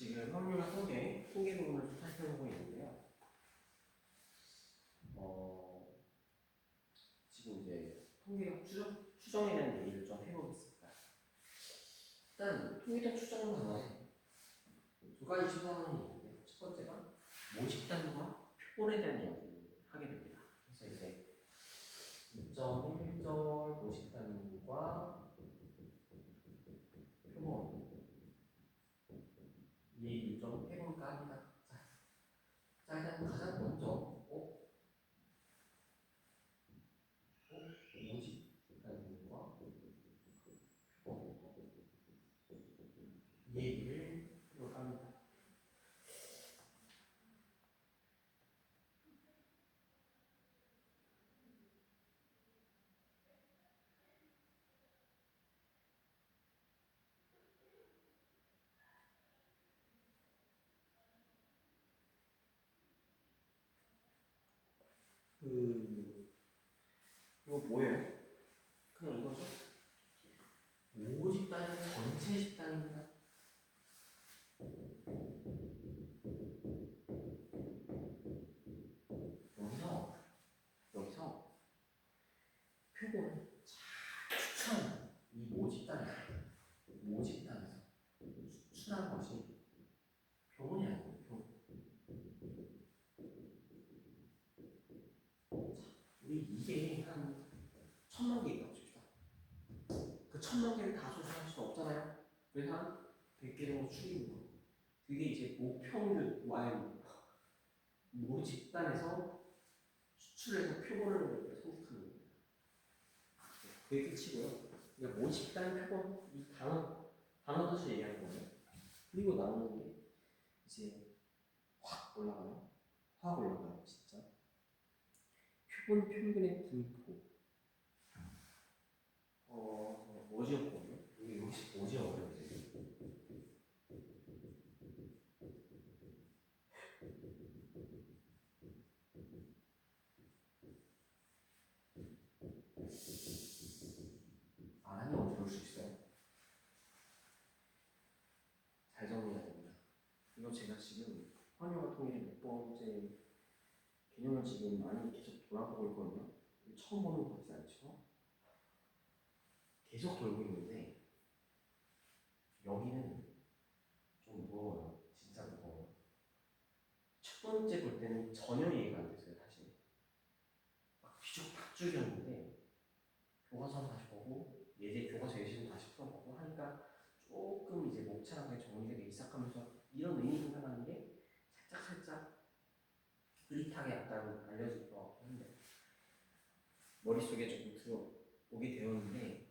지금 확률과 통계 부분을 좀 살펴보고 있는데요. 지금 이제 통계적 추정에 대한 얘기를 좀 해보겠습니다. 일단 통계적 추정 단어에 두 가지 추정이 있는데, 첫 번째가 모집단과 표본에 대한 이야기를 하게 됩니다. 그래서 이제 2.1절 모집단과 표본 이 얘기를 좀 해볼까 합니다. 자, 일단 가장 먼저 모집단과 표본 이 얘기를 해볼까 합니다. 이거 뭐예요? 그냥 이거죠? 모집단은 전체 집단입니다. 여기서 표본을 잘 추천하는 이 모집단에서 추천한 것이 표본이 아니고 표본. 우리 이게 한 1000만 개 있다고 칩시다. 그 1000만 개를 다 조사할 수는 없잖아요. 그래서 한 100개 정도 추리는 거예요. 그게 이제 목평균 y 모집단에서 추출해서 표본을 선택하는 겁니다. 그게 끝이고요. 그러니까 모집단 표본 이 단어 뜻을 얘기하는 거예요. 그리고 나오는 게 이제 확 올라가요. 확 올라가요, 진짜. 표본 평균의 분포. 뭐지였거든요? 이게 혹시 뭐지였거든요? 아니, 언제 올 수 있어요? 잘 정리해야 됩니다. 이거 제가 지금 환경과 통일의 몇 번째 개념을 지금 많이 계속 돌아보고 있거든요. 처음 보는 거 같지 않죠? 계속 돌고 있는데 여기는 좀 무거워요. 진짜 무거워요. 첫 번째 볼 때는 전혀 이해가 안 됐어요. 사실 막 뒤죽박죽이었는데 교과서 다시 보고 예제 교과서 예시도 다시 풀어보고 하니까 조금 이제 목차하게 정리가 되기 시작하면서 이런 의미심장하는 게 살짝 흐릿하게 약간 알려질 것 같긴 한데 머릿속에 조금 들어오게 되었는데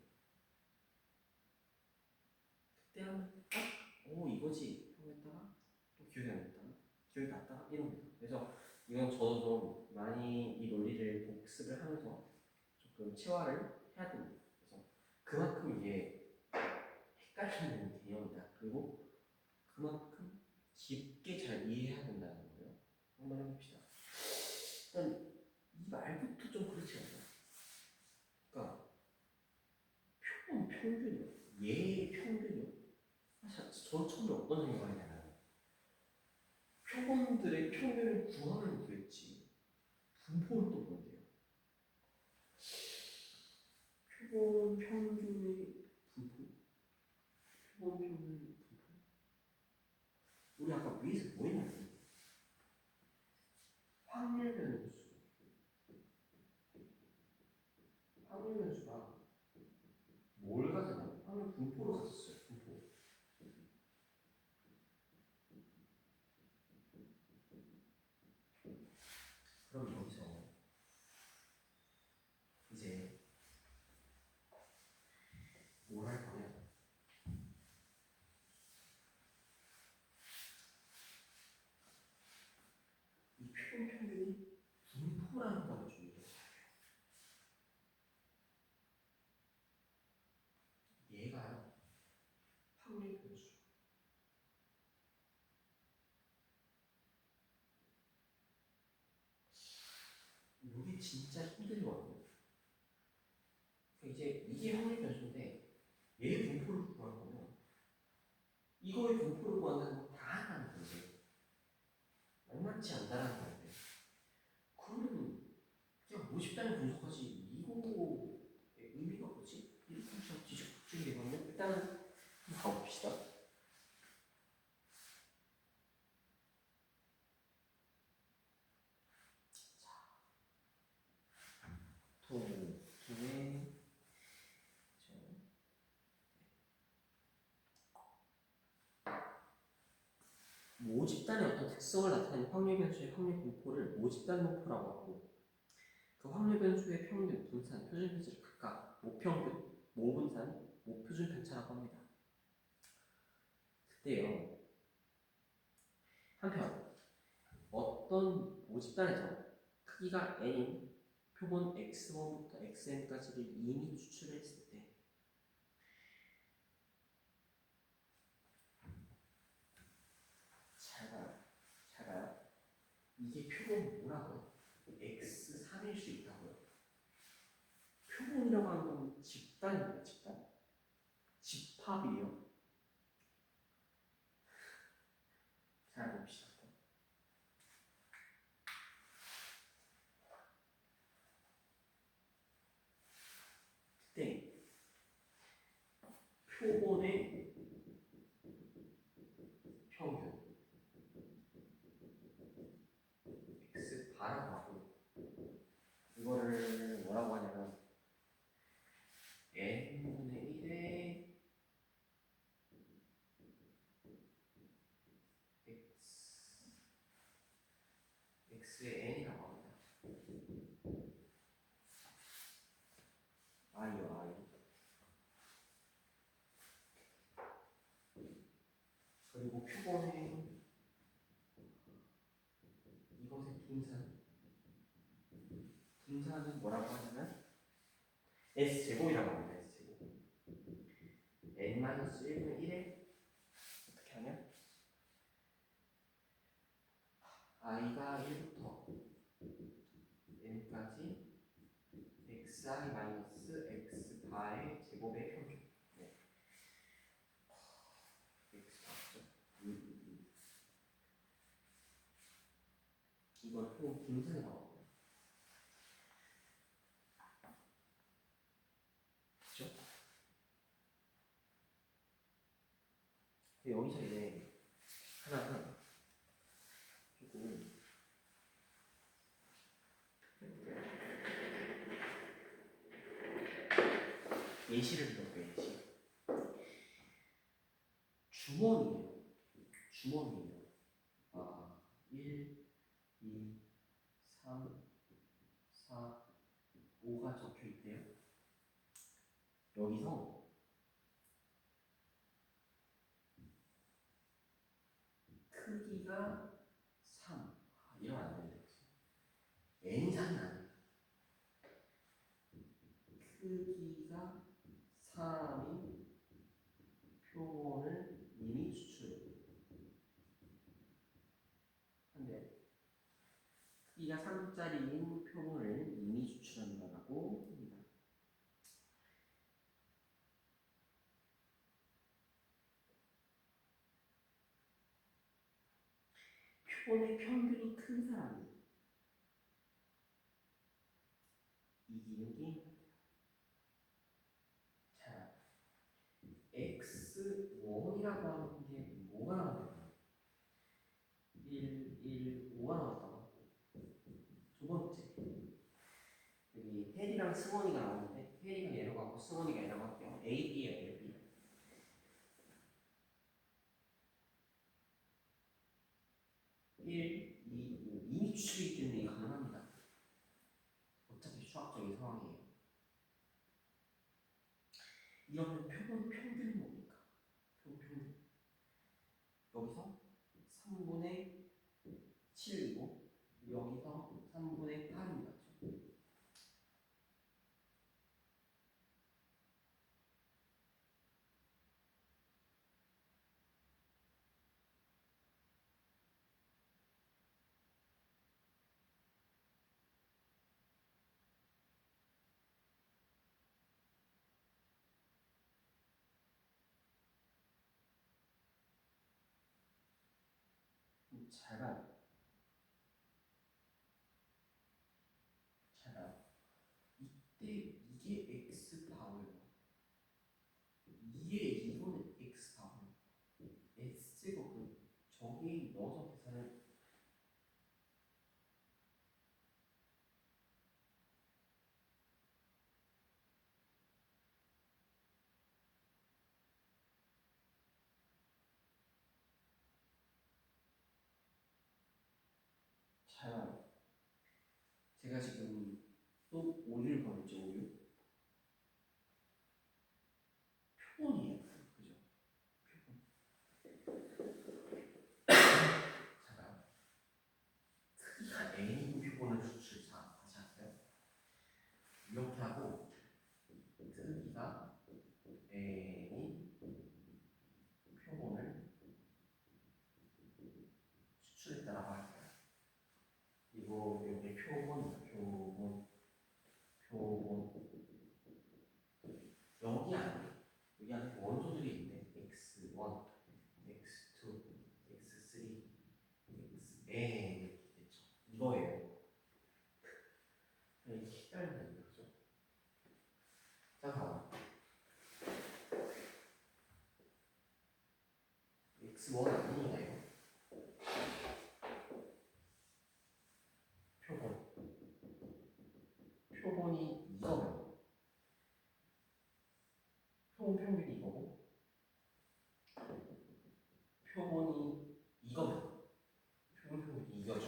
그때 하면 딱 오 이거지 하고 했다가 또 기억이 안 났다가 기억이 났다가 이런 거죠. 그래서 이건 저도 좀 많이 이 논리를 복습을 하면서 조금 체화를 해야 됩니다. 그래서 그만큼 이게 헷갈리는 개념이다. 그리고 그만큼 깊게 잘 이해해야 된다는 거예요. 한번 해봅시다. 일단 이 말부터 좀 그렇지 않아요? 그러니까 표본 평균이요. 얘의 평균이요. 저 처음에 어떤 생각이 나요? 표본들의 평균을 구하면 되겠지. 분포를 또 뭔데요? 표본 평균의 분포? 표본 평균의 분포? 우리 아까 위에서 뭐 했냐면 확률 변수. 확률 변수가 뭘 가졌냐면 확률 분포로 갔었어요. 분포. 그럼 여기서 이제 뭘 할 거냐? 이 표본 평균이 분포라는 걸 준비해요. 얘가요. 확률 변수. 이게 진짜 힘들거든요. 이제 이게 확률 변수인데 얘의 분포를 구할 거면 이거의 분포를 구한다는 건 다 만만치 않다라는 건데 그러면 그냥 50단위 분석하지 이거 의미가 뭐지? 이렇게 그냥 뒤죽박죽이 되거든요. 일단은 한번 가봅시다. 도의 모집단의 어떤 특성을 나타내는 확률 변수의 확률 분포를 모집단 분포라고 하고 그 확률 변수의 평균, 분산, 표준 편차를 각각 모평균, 모분산, 모표준 편차라고 합니다. 그때요. 한편 어떤 모집단에서 크기가 n인 표본 x1부터 xn까지를 이미 추출했을 때 잘 봐요. 이게 표본 뭐라고요? x3일 수 있다고요. 표본이라고 하는 건 집단입니다. 집단. 집합이에요. 잘 봅시다. 그때 표본의 평균 x 바라고 하고 이거를 뭐라고 하냐면 n분의 1의 x의 n이라고 합니다. i요, i. 그리고 표본의 이것의 분산은 뭐라고 하냐면 s제곱이라고 합니다. s제곱. n-1분의 1에 어떻게 하냐? i가 1부터 n까지 xi-x 바의 제곱의 평균. 네. x 맞죠? 이걸 또 분산이라고 하고요. 그죠? 여기서 이제 하나 조금 예시를 들어볼게요. 예시. 주머니예요. 1, 2, 3, 4, 5가 적혀 있대요. 여기서 크기가 3. 이러면 안 되는데. n이 3이 아니에요. 크기가 3인 표본을 이미 추출한대요. 크기가 3짜리인 표본을 이미 추출한다고 합니다. 표본의 평균이 큰 사람이 이기는 게임. 자, x1이라고 하는 게 뭐가 나와요? 1, 1, 5가 나왔다고. 두 번째, 여기 혜리랑 승원이가 나오는데 혜리가 얘로 가고 승원이가 얘로 갈게요. A, B예요, A, B. 1, 2, 5 이미 추출이기 때문에 가능합니다. 어차피 수학적인 상황이에요. 이러면 표본 평균은 뭡니까? 표본 평균. 여기서 3분의 7이고 여기서 3분의 8인 거죠. 잘 봐요. 잘 봐요. 제가 지금 또 오류를 범했죠, 오류. 표본이에요, 그죠? 잠깐. 크기가 n인 표본을 추출. 자, 다시 할게요. 이렇게 하고 크기가 n인 표본을 추출했다라고 할게요. 이거 여기 표본. 여기 안에 원소들이 있는데 x1, x2, x3, xn 이렇게 됐죠. 이거예요. 이렇게 기다리는 거죠. 자, 봐봐. x1 아니에요. 표본이 이거면 표본 평균이 이거고 표본이 이거면 표본 평균이 이거죠.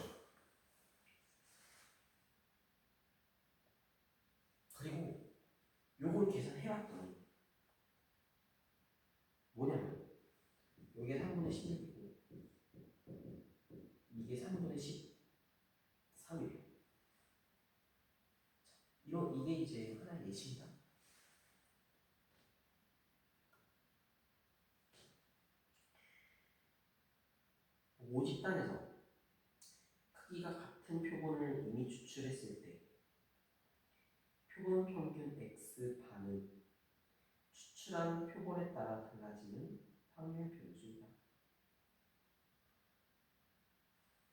그리고 요걸 계산해봤더니 뭐냐면 여기가 3분의 16이고 이게 3분의 13이에요. 이게 이제 하나의 예시입니다. 모집단에서 크기가 같은 표본을 이미 추출했을 때 표본 평균 x반은 추출한 표본에 따라 달라지는 확률 변수이다.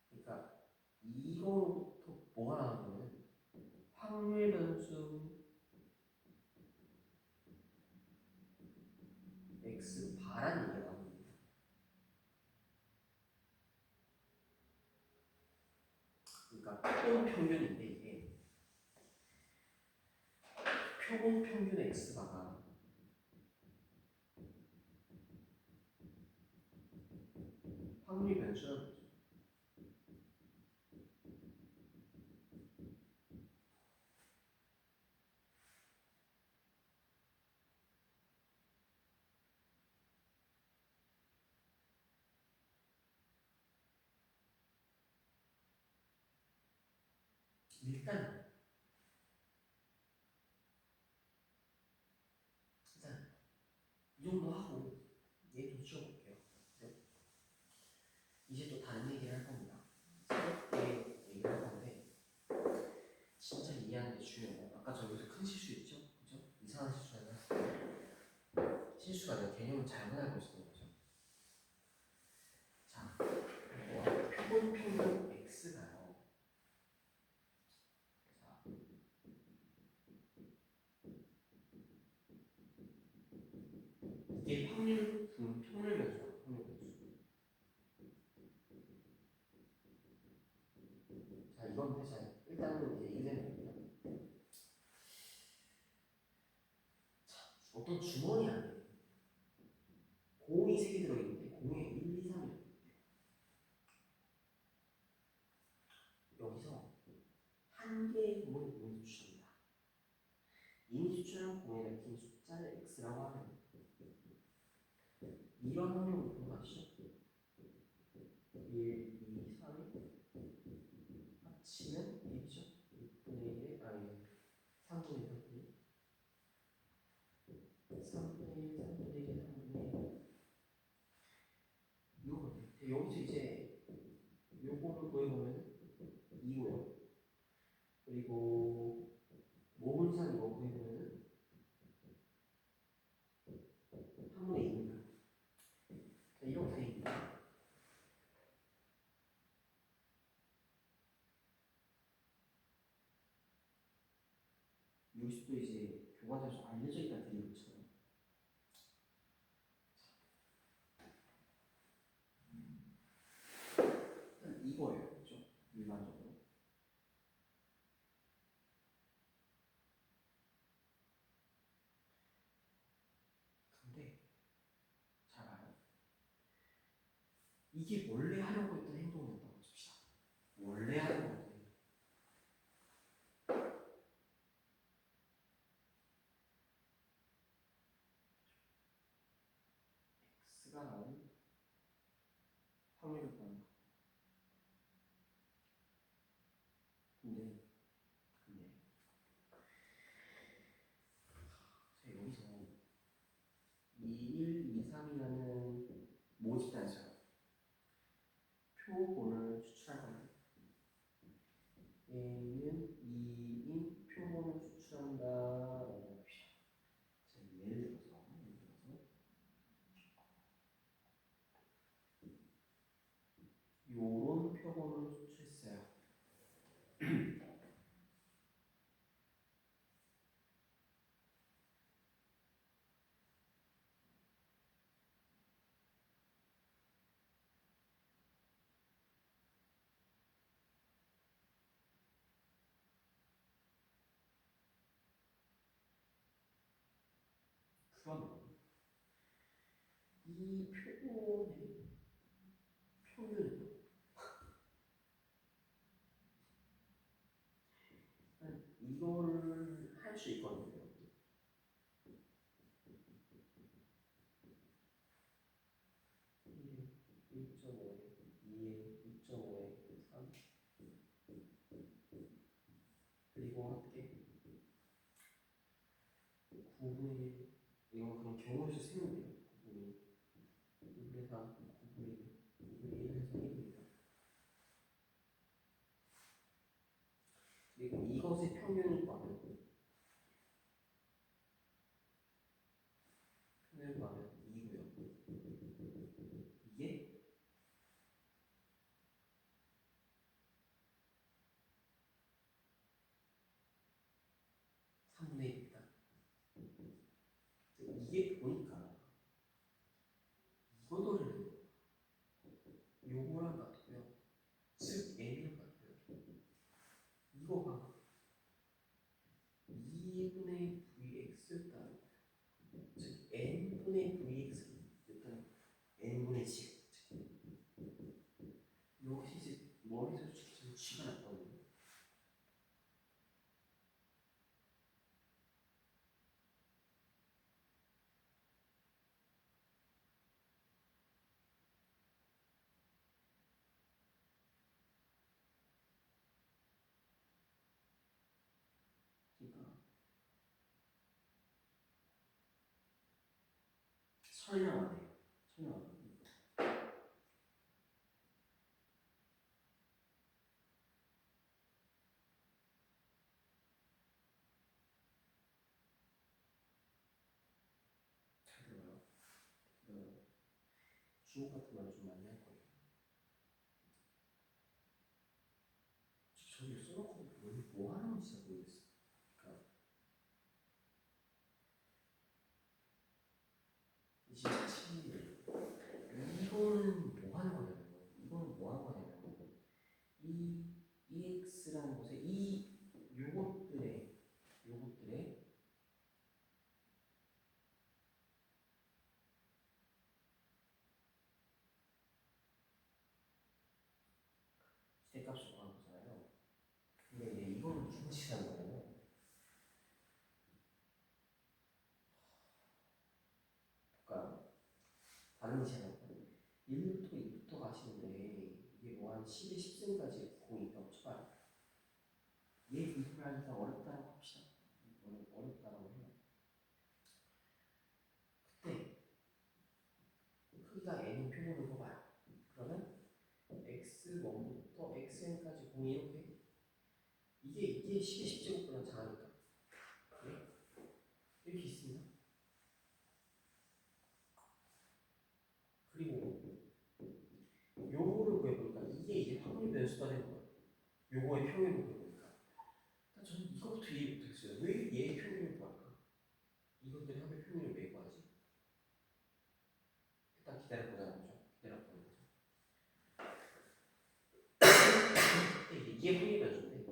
그러니까 이거로부터 뭐가 나오냐면 확률 변수 x바라는 얘기가 나옵니다. 그러니까 표본 평균인데 이게 표본 평균 x바가 확률 변수라는 거죠. 일단 이 정도 하고 얘도 지워볼게요. 네. 이제 또 다른 얘기를 할 겁니다. 새롭게 얘기를 할 건데 진짜 이해하는 게 중요해요. 아까 저기서 큰 실수했죠? 그죠? 이상한 실수가 아니라 개념을 잘못 알고 있었던 거죠. 자, 표본 평균 x가요. 자, 이게 평균 변수예요. 확률 변수. 자, 이건 대체 일단은 이제 이해됩니다. 자, 어떤 주머니 안에 공이 3개 들어있는데 공에 1, 2, 3이 여기서 한 개의 공을 이미 추출합니다. 이미 추출한 공에 밝힌 숫자를 x라고 하면 이런 확률을 본 거 아시죠? 1, 2, 3이 합치면 1이죠. 6분의 1에 아니 3분의 1, 3분의 1, 3분의 1, 3분의 1 이거거든요. 여기서 이제 요거를 구해보면 2고요. 그리고 모분산 이거 구해보면 3분의 2입니다. 이렇게 돼 있습니다. 여기서 또 이제 교과서에서 알려져 있다는 드리블처럼 이거예요. 그렇죠? 일반적으로. 근데 잘 봐요. 이게 원래 하려고 했던 행동이었다고 칩시다. 원래 하려고 요런 표본을 추출했어요. 그러면 이 표본의 평균은 이거를 할 수 있거든요. 1.5에 2에 2.5에 3 그리고 함께 9분의 1 이건 그럼 경우에서 세우면 돼요. 9분의 2분의 3 9분의 1 9분의 1 해서 1입니다. 그리고 이것의 평균을 구하면 평균을 구하면 2고요. 이게 3분의 1입니다. 이게 보니까 이거를 요거랑 같고요. 즉 n이랑 같고요. 이거가 2분의 vx 따른 즉 n분의 vx 일단 n분의 지 여기서 이제 머리에서 지금 쥐가 났거든요. 그러니까 설명 안 해요. 설명 안 해요. 잘 들어요. 주옥 같은 말 좀 많이 할 거예요. 저기 써놓고 뭐 하는 건지 잘 모르겠어요. 그러니까 이제 사실 이거는 뭐 하는 거냐면 이거는 뭐 하는 거냐면 이 EX라는 곳에 이 요것들의 기대값을 구하는 거잖아요. 근데 이제 이거는 무슨 짓이라는 거냐면 볼까요? 다른 짓이라는 거예요. 1부터 2부터 가시는데 이게 뭐 한 10에 10승까지 공이 있다고 쳐봐요. 얘 분석을 하기가 어렵다고 합시다. 어렵다고 해요. 그때 크기가 n인 표본을 뽑아요. 그러면 x1부터 xn까지 공이 이렇게 이게 10의 10제곱보다 작으니까 네? 이렇게 있습니다. 그리고 요거를 구해보니까 이게 이제 확률 변수가 되는 거예요. 요거의 평균을 구해보니까 저는 이거부터 이해 못했어요. 왜 얘의 평균을 구할까? 이것들이 합의 평균을 왜 구하지? 일단 기다려보자는 거죠. 기다려보는 거죠. 근데 이게 확률 변수인데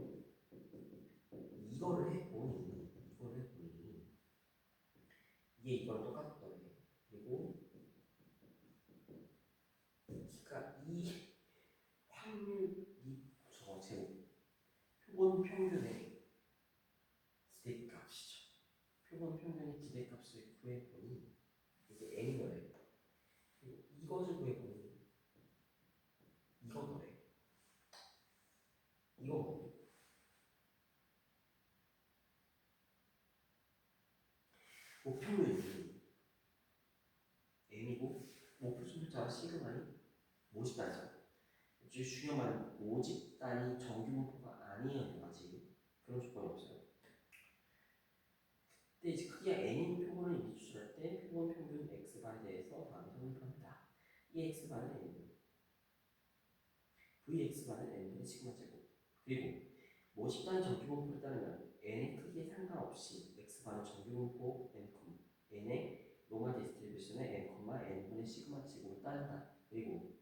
이거를 해보니 이게 이거랑 똑같은 거예요. 그리고 그러니까 이 확률 저 제곱 표본 평균의 기대값이죠. 표본 평균의 기대값을 구해보니 이게 n인 거예요. 그리고 이것을 구해보니 이건 거예요. 이건 뭐예요? 목표율이 n이고 목표 순서자가 시그마니 모집단이죠. 중요한 말은 모집단이 정규 분포가 아니에요. 아직 그런 조건이 없어요. 근데 이제 크기가 n인 표본을 이미 추출할 때 표본 평균 xbar에 대해서 다음에 설명합니다. 이 xbar은 n이에요. Vx만은 n분의 시그마 제곱. 그리고 모집단 정규분포를 따르면 n의 크기에 상관없이 x반은 정규분포 n의 노멀 디스트리뷰션의 n분의 시그마 제곱을 따른다. 그리고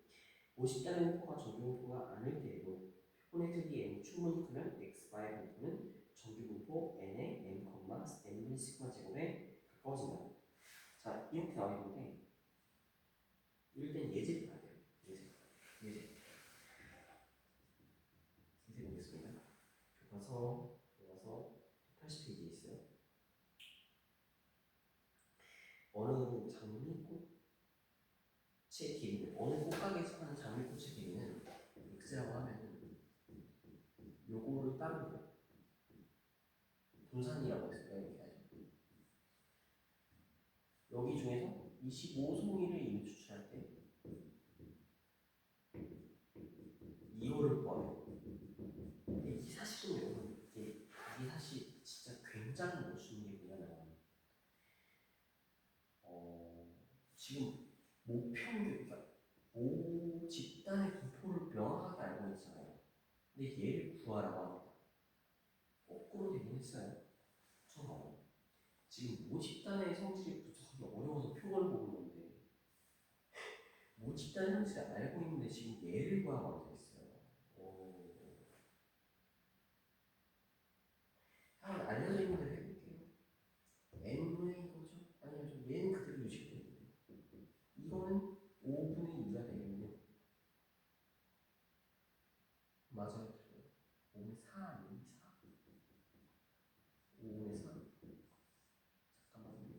모집단의 분포가 정규분포가 아닐 때에도 표본의 크기 n이 충분히 크면 x바의 분포는 정규분포 n의 n분의 시그마 제곱에 가까워진다. 자, 이렇게 나와 있는데 이럴 땐 예제를 봐야 돼요. 예제 보겠습니다. 교과서 80페이지에 있어요. 어느 장미꽃의 길이는, 어느 꽃가게에 속하는 장미꽃의 길이는 x라고 하면은 요거를 따르면 분산이라고 했어요. 이렇게 하죠. 여기 중에서 25송이를 이미 추출할 때 2호를 구하면, 이 사실은 여러분, 이게 사실 진짜 굉장히 멋있는 게 뭐냐면, 지금 모평균, 그러니까 모 집단의 분포를 명확하게 알고 있잖아요. 근데 얘를 구하라고 합니다. 거꾸로 되긴 했어요. 처음 지금 모 집단의 성질이 부족하기 어려워서 표본을 보는 건데, 모 집단의 성질을 알고 있는데 지금 얘를 구하라고 되어 있어요. 한번 알려져 있는 대로 해볼게요. n분의 이거죠? 아니요, 얘는 그대로 유지되는데 이거는 5분의 2가 되겠네요. 맞아요. 5분의 4 아니에요? 4. 5분의 4. 잠깐만요.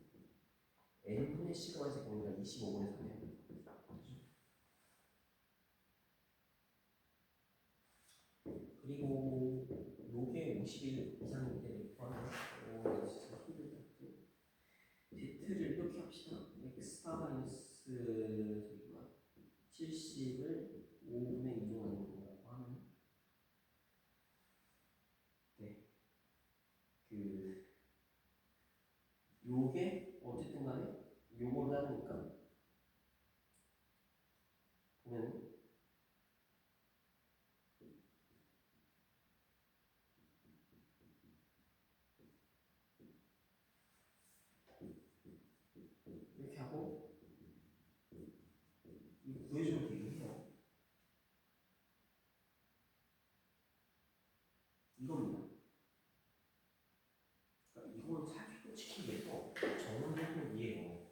n분의 시그마 제곱이니까 25분의 4네요. 그리고 요게 50일 이상일 때 포함해서 진짜 힘들다. Z를 이렇게 합시다. X바 마이너스 70을 5분의 2로 나눈다고 하면, 네, 요게 어쨌든 간에 요걸 하니까 보면 이렇게 하고 이 구해주면 되긴 해요. 이겁니다. 그러니까 이걸 사기로 지키기 위해서 정원적으로 이해해요.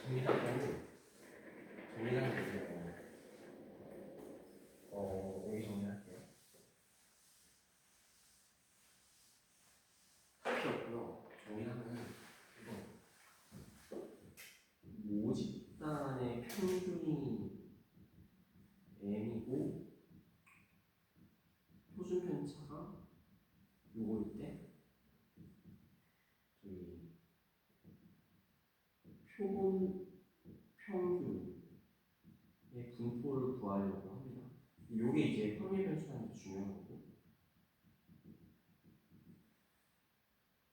정리라는 얘기예요. 여기 정리할게요. 할 필요 없고요. 정리하면 이거 모집단의 평균이 n이고 표준 편차가 요거일 때 저희 표본 평균의 분포를 구하려고 합니다. 요게 이제 확률 편차라는 게 중요한 거고,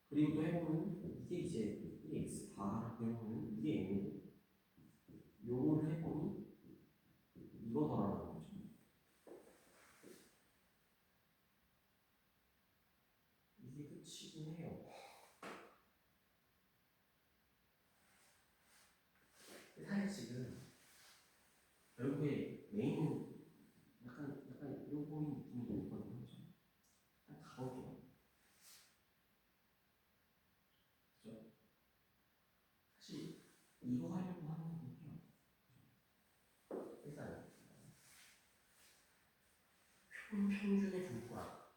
그리고 또 해보면 이게 이제 이 x 바라고 해보면 이게 n이고, 요거를 해보니 이거 더라는 거죠. 이게 끝이긴 해요. 사실 지금 결국에 메인은 약간 요거인 느낌이 있거든요. 약간 가볼게요. 그죠? 사실 이거 하려고 하는 거긴 해요. 일단 표본 평균의 분포라.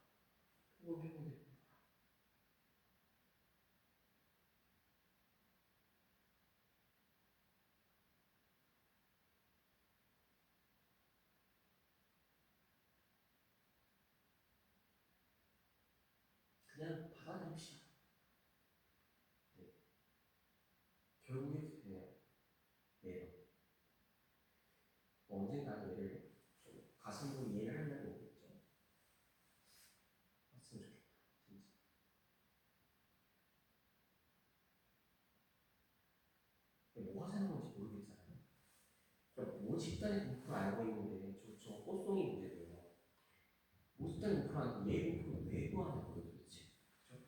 표본 평균의 분포라. 그냥 받아냅시다. 네. 결국에 돼요. 네. 언젠가 얘를 좀 가슴으로 이해를 할 날이 오겠죠. 왔으면 좋겠다. 진짜. 뭐 하자는 건지 모르겠잖아요. 그러니까 뭐 집단의 분포를 알고 있는데 저 꽃송이 문제도 X자리 공표랑 얘 공표를 왜 구하는 거예요 도대체? 그죠?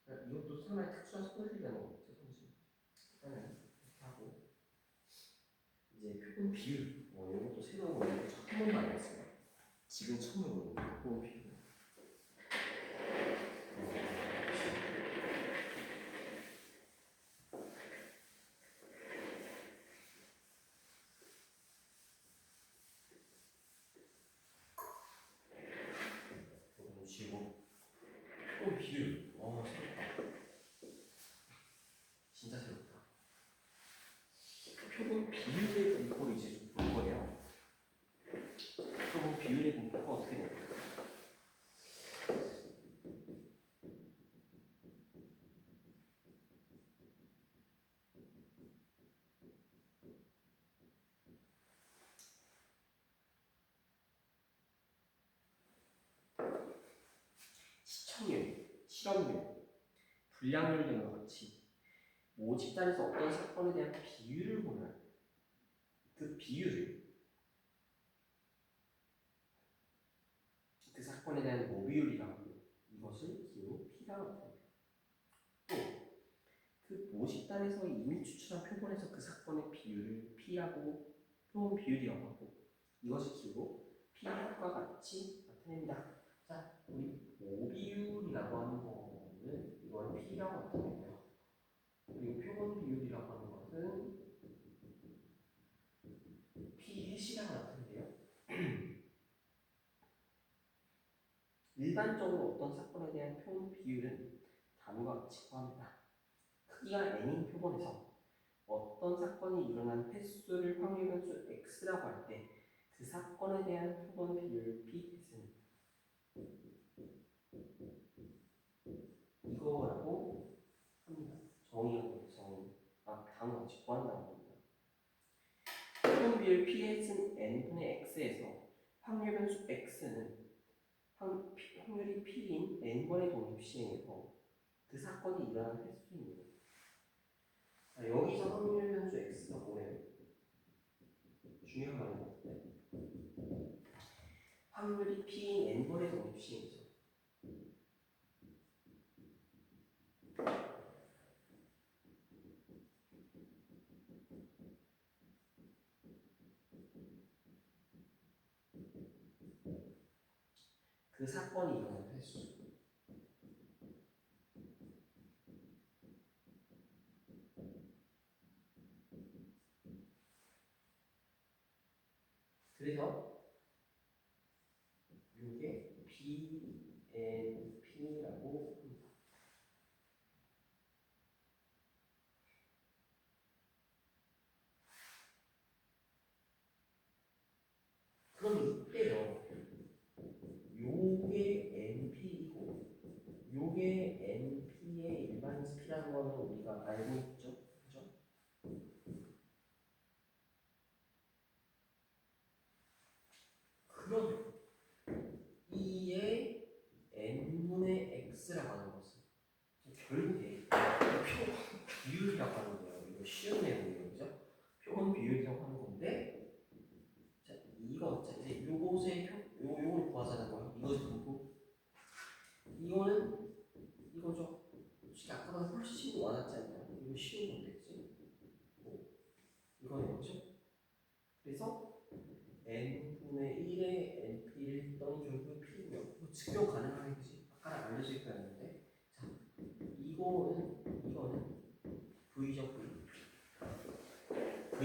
그러니까 이것도 상당히 특수한 스포일이라는 거겠죠, 사실. 일단은 이렇게 하고 이제 표본 비율 이런 것도 새로운 거는 한 번만 안 했어요. 지금 처음으로 표본 비율. 쉬고 표본 비율. 새롭다. 진짜 새롭다. 표본 비율의 공포를 이제 좀 볼 거예요. 표본 비율의 공포가 어떻게 될까요? 시청률, 실험률, 불량률 등과 같이 모집단에서 어떤 사건에 대한 비율을 보면 그 비율을 그 사건에 대한 모비율이라고 합니다. 이것을 기호 P라고 합니다. 또 그 모집단에서 이미 추출한 표본에서 그 사건의 비율을 P라고 표본 비율이라고 하고 이것을 기호 P과 같이 나타냅니다. 자, 우리 모비율이라고 하는 거는 이걸 P라고 나타내고요. 그리고 표본 비율이라고 하는 것은 P 해시라고 나타내는데요. 일반적으로 어떤 사건에 대한 표본 비율은 다음과 같이 구합니다. 크기가 n인 표본에서 어떤 사건이 일어난 횟수를 확률 변수 x라고 할 때 그 사건에 대한 표본 비율 p는 이거라고 합니다. 정의하고 정의. 다음과 같이 구한다고 합니다. 표본 비율 p는 n분의 x에서 확률 변수 x는 확률이 p인 n번의 독립 시행에서 그 사건이 일어난 횟수입니다. 여기서 확률 변수 x가 뭐예요? 중요한 말인 것 같은데. 확률이 p인 n번의 독립 시행이죠. 그 사건이 일어난 횟수. 그래서 이게 BNP라고 합니다. 그럼 이때요. 요게 NP이고 요게 NP의 일반스 P라는 거는 우리가 알고 있죠. 그죠? 그러면 이의 n분의 x라고 하는 것은 결국에 표본 비율이라고 하는 거예요. 이거 쉬운 내용이에요. 그죠? 표본 비율이라고 하는 건데 자, 이제 요것의 요걸 구하자는 거예요. 이것을 보고 이거는 이거죠. 솔직히 아까보다 훨씬 많았지 않나요? 이거 쉬운 건데, 그치? 이거는 뭐죠? 그래서 n분의 1의 np를 했더니 결국에 p고요. 이거 증명 가능하게 그지? 아까 알려져 있다 했는데 자, 이거는 v죠, v.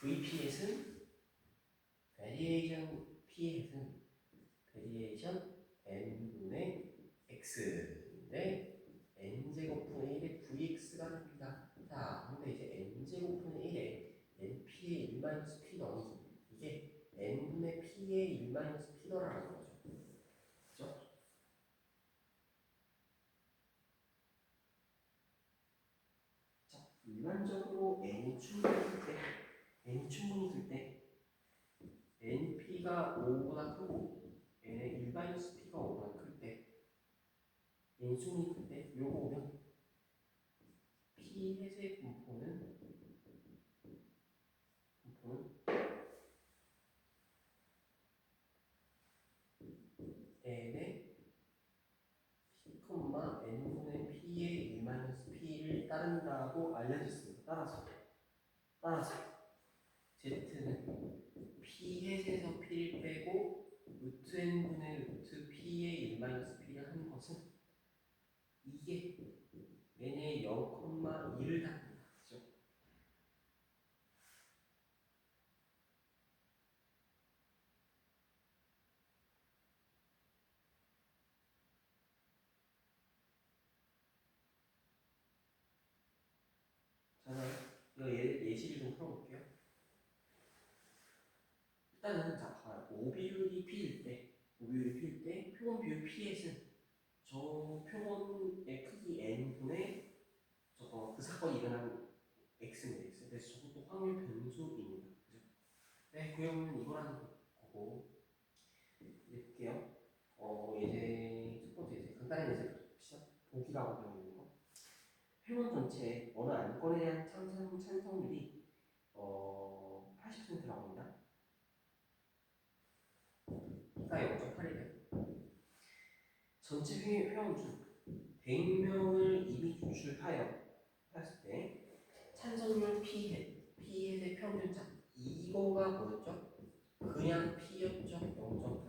vps는 variation ps는 variation n분의 x인데 n제곱분의 1의 vx가 됩니다. 자, 근데 이제 n제곱분의 1의 np의 1-p 더니 이게 n분의 p의 1-p더라는 거죠. 그죠? 자, 일반적으로 n이 충분히 클 때 np가 5보다 크고 n의 1-p가 5보다 클 때 n이 충분히 클 때 요거 오면 p 해제 분포는 따른다고 알려졌습니다. 따라서 Z는 P햇에서 P를 빼고 루트 n분의 루트 P의 1-P를 하는 것은 이게 n의 0,2를 닫는다. 그죠? 자, 이거 예시를 좀 풀어볼게요. 일단은 자, 봐요. 오비율이 P일 때 표본 비율 P햇은 저 표본의 크기 n분의 저거 그 사건이 일어난 x입니다. x. 그래서 저것도 확률 변수입니다. 그죠? 네, 그러면 이거라는 거고 이제 볼게요. 이제 첫 번째 이제 간단히 이제 봅시다. 보기라고 되어 있는 거. 표본 전체 어느 안건에 대한 찬성률이 80%라고 합니다. P가 0.8이래요. 전체 회원 중 100명을 이미 조출하여 했을 때 찬성률 P햇의 평균차 이거가 뭐였죠? 그냥 P였죠. 0.8.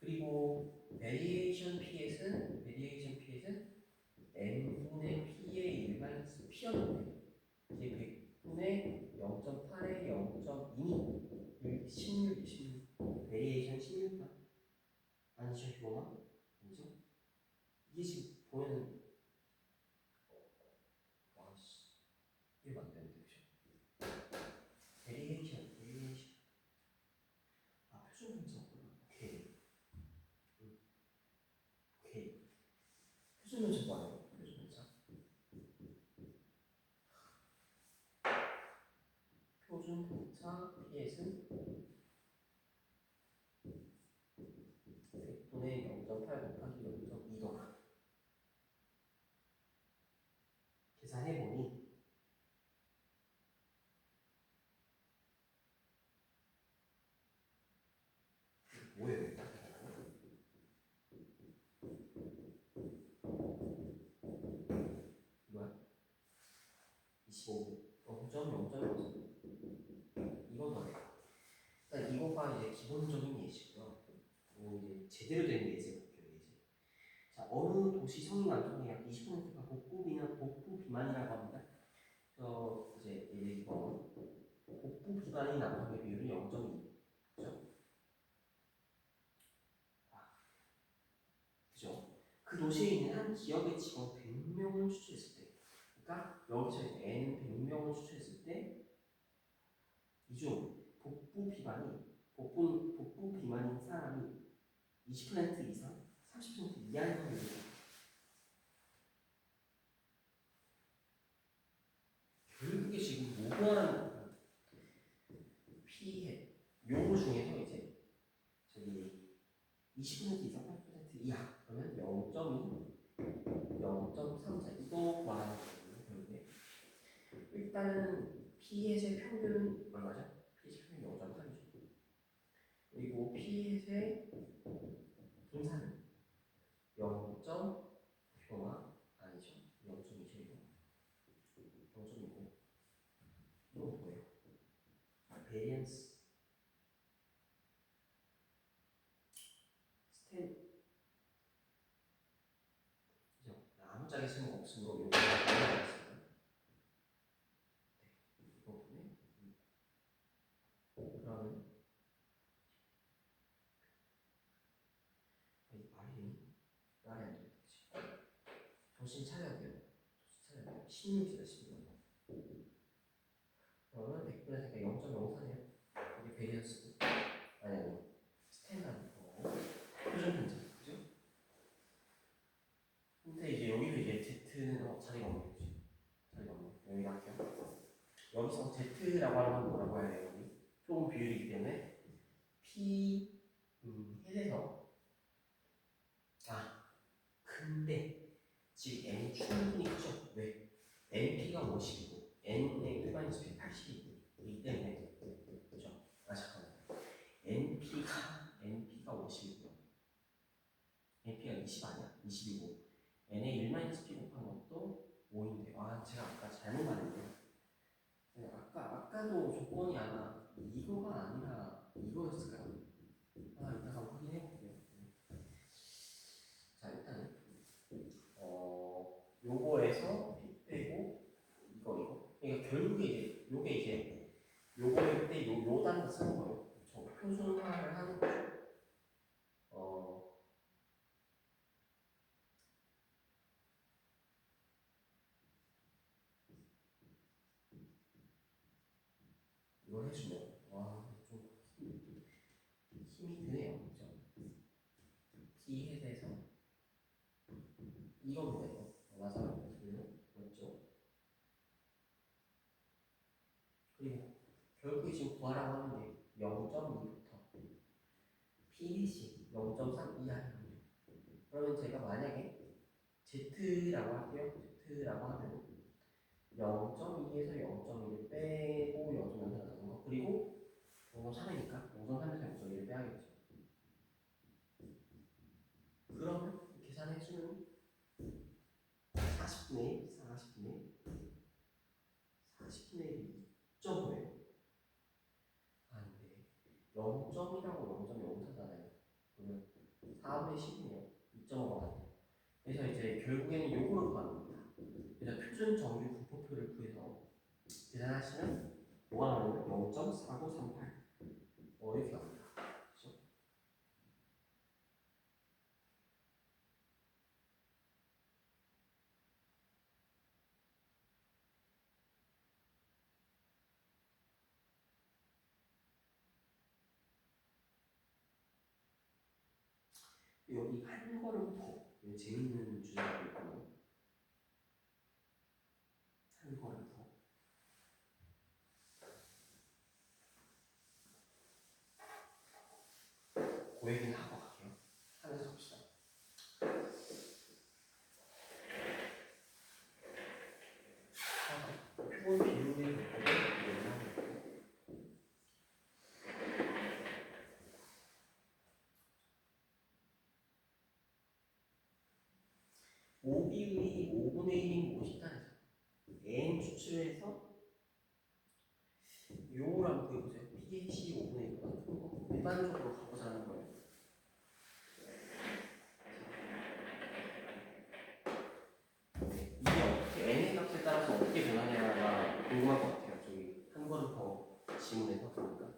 그리고 베리에이션 P햇은 n분의 P의 1-P였는데 이제 100분의 0.8에 0.2 16 베리에이션 16다. 아니죠 이거나? 아니죠? 이게 지금 보면 와씨 이게 안 되는데 그죠? 베리에이션 아 표준 분석구나. 오케이 표준 분석 뭐예요? 표준 분차 P햇은 100분의 0.8 곱하기 0.2더라. 계산해보니 뭐예요? 뭐야? 25 0.0.0 이거 더래. 일단 이거가 이제 기본적인 예시고요. 이제 제대로 된 예제 볼게요. 예제. 자, 어느 도시 성인 완성의 약 20%가 복부 비만이라고 합니다. 그래서 이제 이번 복부 비만인 남성의 비율은 0.2. 그죠? 그죠? 그 도시에 있는 한 기업의 직원 100명을 추출했을 때, 그러니까 여기서 N 100명을 추출했을 때, 이 중 복부 비만인 사람이 20% 이상, 30% 이하인 확률입니다. 결국에 지금 뭐하는 P햇 요거 중에서 이제 저기 20% 이상, 30% 이하 그러면 0.2, 0.34 이거 말하는 거거든요. 결국에 일단은 P햇의 평균은 얼마죠? P햇의 평균 0.8이죠. 그리고 P햇의 분산은 0. 표나 아니죠? 0.2죠. 0.2고 이거 뭐예요? 베리언스 스탠 그죠? 아무짝에 쓸모 없으므로 요거 하겠습니다. 네, 이거 보네. 그러면 말이 안 되겠지. 정신 차려야 돼요. 16이다 16. 그러면 100분의 4가 0.04네요. 이게 베리언스고 아니 스탠다드 표준 편차 그죠? 근데 이제 여기도 이제 Z는 자리가 없는 거지. 자리가 없는 여기 할게요. 여기서 Z라고 하는 건 뭐라고 해야 돼요? 여기 표본 비율이기 때문에 P 햇에서 근데 지금 N이 충분히 크죠? 왜? NP가 50이고 N의 일반인 수이 80이기 때문에 그죠? 잠깐만 NP가 50이고요 NP가 20 아니야? 20이고 N의 1-P 곱한 것도 5인데 제가 제가 아까 잘못 말했네요. 아까도 조건이 아마 이거가 아니라 이거였을까요? 이따가 확인해 볼게요. 자, 일단은 요거에서 피 빼고 이거. 그러니까 결국에 이제 요게 이제 요거일 때 요 단어 쓰는 거예요. 저 표준화를 하는 거죠. 이걸 해주면 좀 힘이 드네요. 그죠? P해서 이겁니다. 이거 맞아요. 맞죠? 그리고 결국에 지금 구하라고 하는 게 0.2부터 P시 0.3 이하입니다. 그러면 제가 만약에 Z라고 할게요. Z라고 하면 0.2에서 0.1을 빼고 0.0을 나누는 거. 그리고 0.3이니까 0.3에서 0.1을 빼야겠죠. 그러면 계산해주면 40분의 1, 40분의 1이 2.5예요. 아닌데 0.1하고 0.04잖아요. 그러면 4분의 10이네요. 2.5가 맞네요. 그래서 이제 결국에는 요거를 구하는 겁니다. 그래서 표준 정규 분포표를 구해서 계산하시면 뭐가 나오냐면 0.4938 이렇게 나옵니다. 그렇죠? 여기 한 걸음 더 재밌는 주제가 있거든요. 한 걸음 더. 그 얘기는 하고 갈게요. 하면서 갑시다. 표본 비율을 보고 5비율이 5분의 1인 곳이 있다는 n 추출해서 요걸 한번 구해보세요. pH 5분의 1보다 큰 거. 일반적으로 가보자는 거예요. 이게 어떻게 n의 값에 따라서 어떻게 변하냐가 궁금할 것 같아요. 저기 한 걸음 더 지문에서 보니까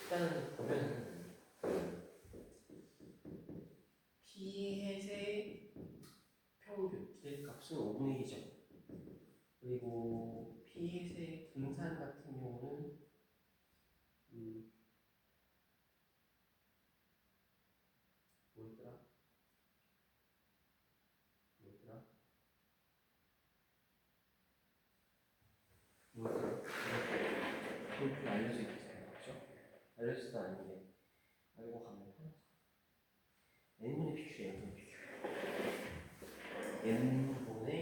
일단은 보면은 p햇의 평균 기대값은 5분의 1이죠. 그리고 p햇의 분산 같은 경우는 뭐였더라? 그렇게 알려져 있잖아요. 그렇죠? 알려지도 않는데 알고 가면 편하죠. n분의 pq예요. n분의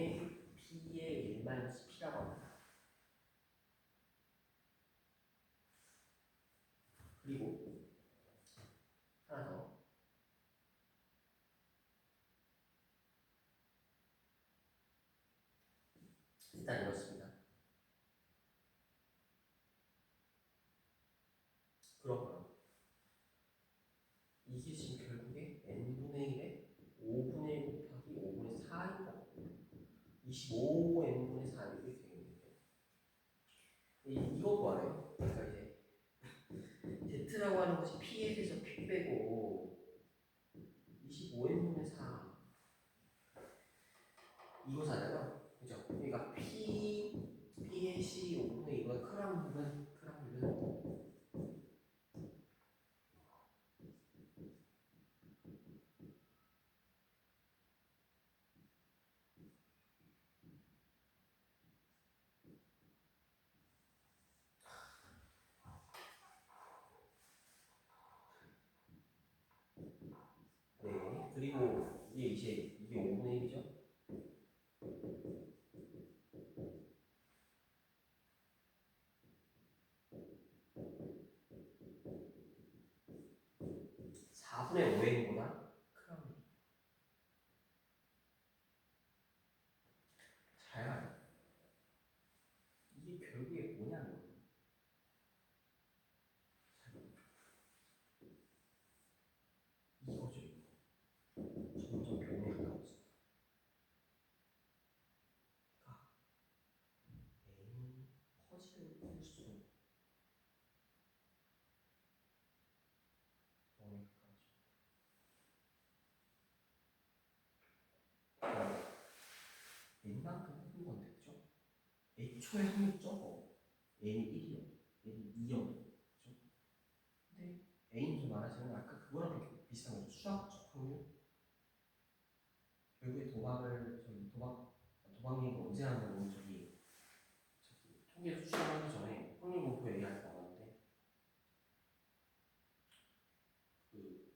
p의 1 p라고 합니다. 그리고 하나 더. 일단 이렇습니다. 그러면 이게 지금 결국에 n분의 1에 5분의 1 곱하기 5분의 4인 거거든요. 25n분의 4 이렇게 되겠네요. 이거 구하래요. 그러니까 이제 Z라고 하는 것이 P에서 P 빼고 25n분의 4 이거잖아요. 그죠? 그러니까 pH이 5분의 2보다 크라는 부분 네. 그리고 이게 5분의 1이죠? (4분의 5n보다) 크라운. 잘 필수 n만큼 뽑은 건데 그죠? 애초에 확률 적어. n이 1이요. n이 2요. 그죠? 근데 n이 좀 많아지면 아까 그거랑 비슷한 거죠. 수학적 확률. 결국에 도박이 언제 하냐면 저기 통계수 시험하기 전에 확률 공표 얘기할 때 나왔는데 그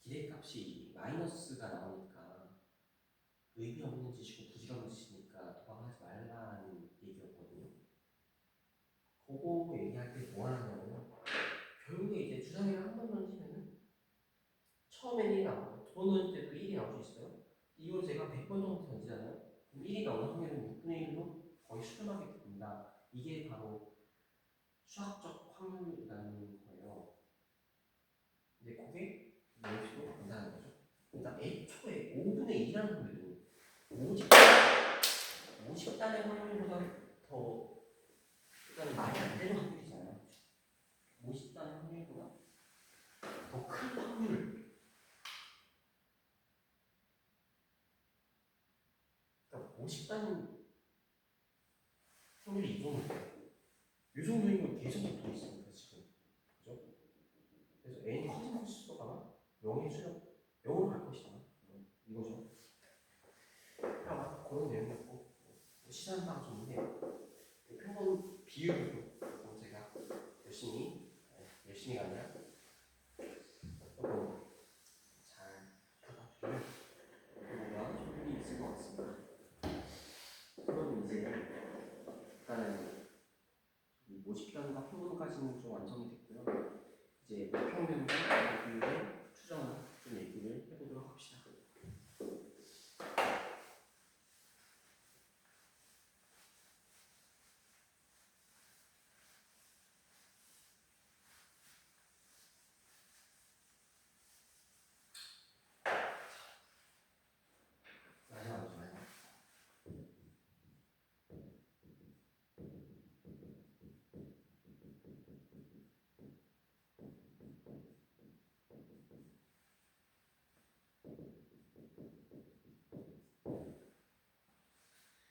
기대값이 마이너스가 나오니까 의미 없는 짓이고 부질없는 짓이니까 도박하지 말라는 얘기였거든요. 그거 얘기할 때 뭐 하냐면 결국에 이제 주사위를 한 번 던지면은 처음에는 1이 나오고 두 번 던질 때도 1이 나올 수 있어요. 이걸 제가 100번 정도 던지잖아요. 그럼 1이 나오는 확률은 6분의 1로 거의 수렴하게 됩니다. 이게 바로 수학적 확률이라는 거예요. 근데 그게 무엇이고 된다는 거죠. 그러니까 애초에 5분의 2라는 확률은 50단의 확률보다 더 일단 말이 안 되는 확률이잖아요. 50단의 확률보다 더 큰 확률을 그러니까 50단은 확률이 이 정도예요. 이 정도인 건 계속 붙어 있습니다 지금. 그죠? 그래서 n이 커진 코시도가 0의 수렴 0으로 갈 것이다. 이거죠. 그런 내용이었고 시간 방송인데 표본 비율도 제가 열심히가 아니라 조금 잘 받아주면 뭔가 좋은 일이 있을 것 같습니다. 그럼 이제 일단은 모집단과 표본까지는 좀 완성이 됐고요. 이제 평균과 비율의 추정을 좀 얘기를 해보도록 합시다.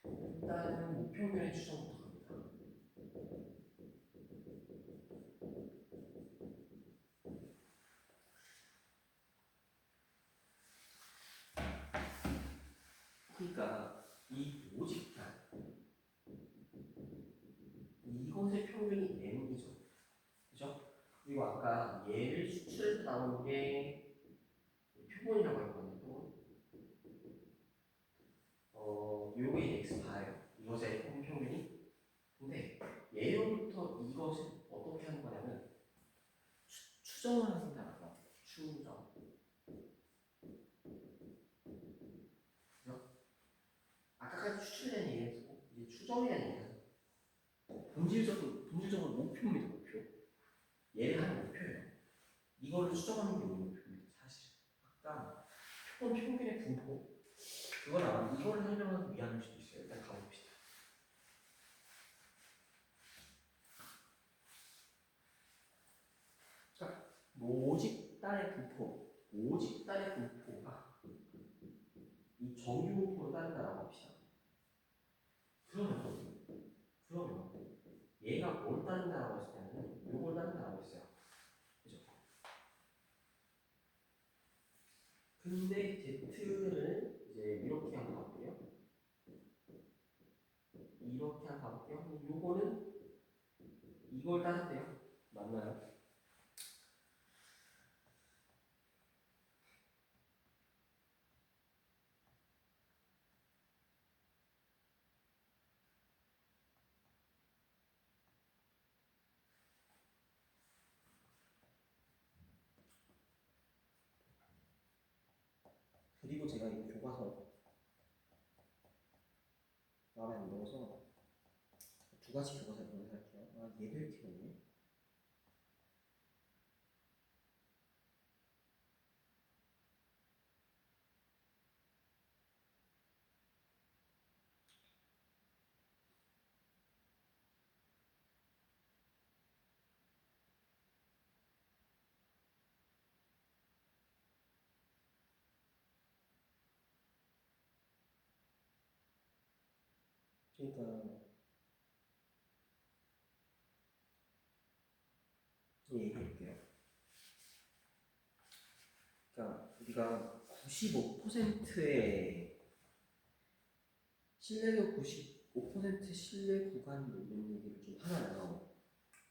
일단은 목표면의 추정부터 갑니다. 그러니까 이 모집단 이것의 평균이 n이죠. 그죠? 그리고 아까 얘를 수출해서 나오는 게 표본이라고 했거든요. 요게 x 바예요. 이것의 평균이. 근데 예로부터 이것을 어떻게 하는 거냐면 추정을 한다는 거. 추정. 그죠? 아까까지 추출이라는 얘기했고 이제 추정이라는 얘기하죠. 본질적으로 목표입니다. 목표. 얘를 하는 목표예요. 이거를 추정하는 게 우리 목표입니다. 사실. 아까 표본 평균의 분포. 그건 아마 이거를 설명하기 위함일 수도 있어요. 일단 가봅시다. 자, 모집단의 분포가 이 정규 분포로 따른다라고 합시다. 그러면 얘가 뭘 따른다라고 했냐면 요걸 따른다라고 했어요. 그죠? 근데 Z를 이제 이렇게 한번 가볼게요. 이렇게 한번 가볼게요. 요거는 이걸 따른대요. 맞나요? 그리고 제가 이거 교과서 마음에 안 들어서 두 가지 교과서 변호할게요. 얘도 이렇게 되네. 그러니까 얘기해볼게요. 그러니까 우리가 95%의 신뢰도 95% 신뢰 구간 이런 얘기를 좀 하나요.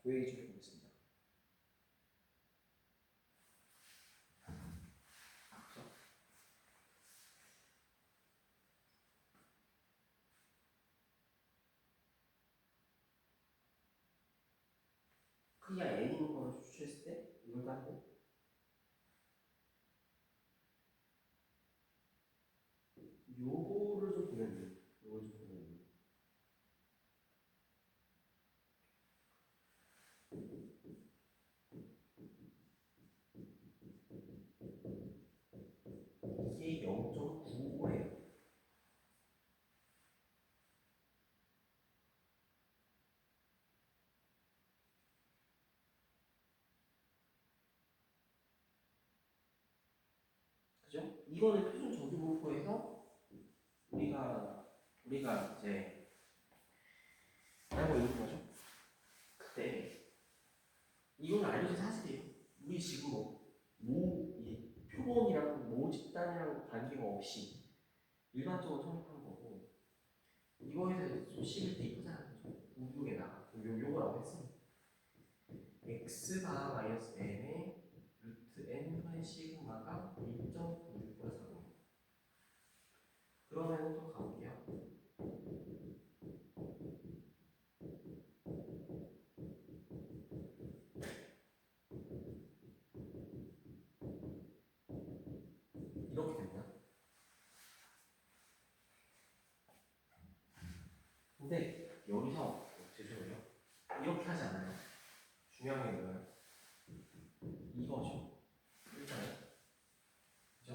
그 얘기 좀 해보겠습니다. 크기가 n인 거를 추출했을 때 이걸 갖고 요거를 좀 보면 돼요. 요걸 좀 보면 돼요. 이게 0.95예요. 그죠? 이거는 표준 저주분포에서 우리가 이제 알고 있는 거죠. 그때 이건 알려진 사실이에요. 우리 지금 이 표본이랑 모집단이랑 관계가 없이 일반적으로 성립한 거고 이거에 대해서 좀 식을 대입하자는 거죠. 우육에다가 요거라고 했어요. x바 마이너스 n의 루트 n분의 시그마가 1.96보다 작은 거. 그러면 또 가볼게요. 이렇게 됩니다. 근데 여기서 죄송해요. 이렇게 하지 않아요. 중요한 게 뭐예요? 이거죠. 일단은 그죠?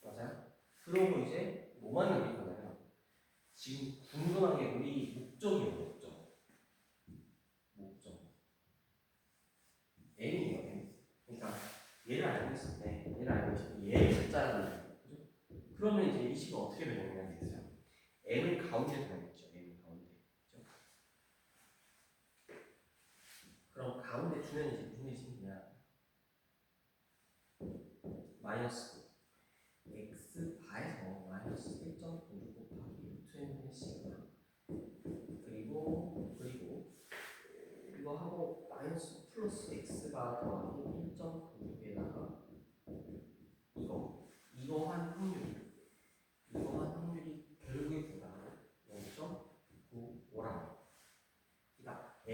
맞아요? 그러고 이제 뭐만 남길 거냐면 지금 궁금한 게 우리 목적이에요. 목적 m이에요. m. 그러니까 얘를 알고 있을 때 얘를 찾자라는 거예요. 그죠? 그러면 이제 이 식은 어떻게 변형해야 되겠어요? m을 가운데 둬야겠죠. m을 가운데. 그죠? 그럼 가운데 두면 이제 무슨 일이 생기냐? 마이너스 x 바에서 마이너스 1.96 곱하기 루트 n분의 시그마 그리고 이거 하고 마이너스 플러스 x가 더하기 1.96에다가 이거 한 확률이 결국에 보다 0.95라고. 그러니까 n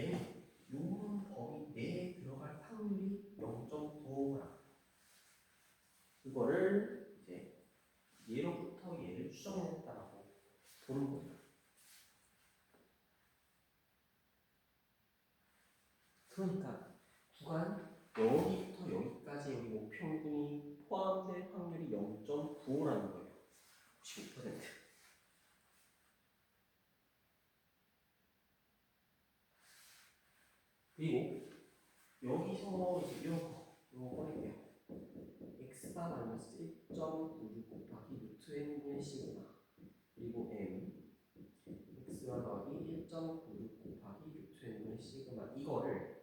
요런 범위 내에 들어갈 확률이 0.95라. 그거를 이제 얘로부터 얘를 추정했다라고 보는 거예요. 그러니까 구간 여기부터 여기까지 여기 목평균이 포함된 확률이 0.95라는 거예요. 15%. 그리고 여기서 이제 이거 꺼낼게요. x가 마이너스 1.96 곱하기 루트 n분의 시그마 그리고 m x와 더하기 1.96 곱하기 루트 n분의 시그마 이거를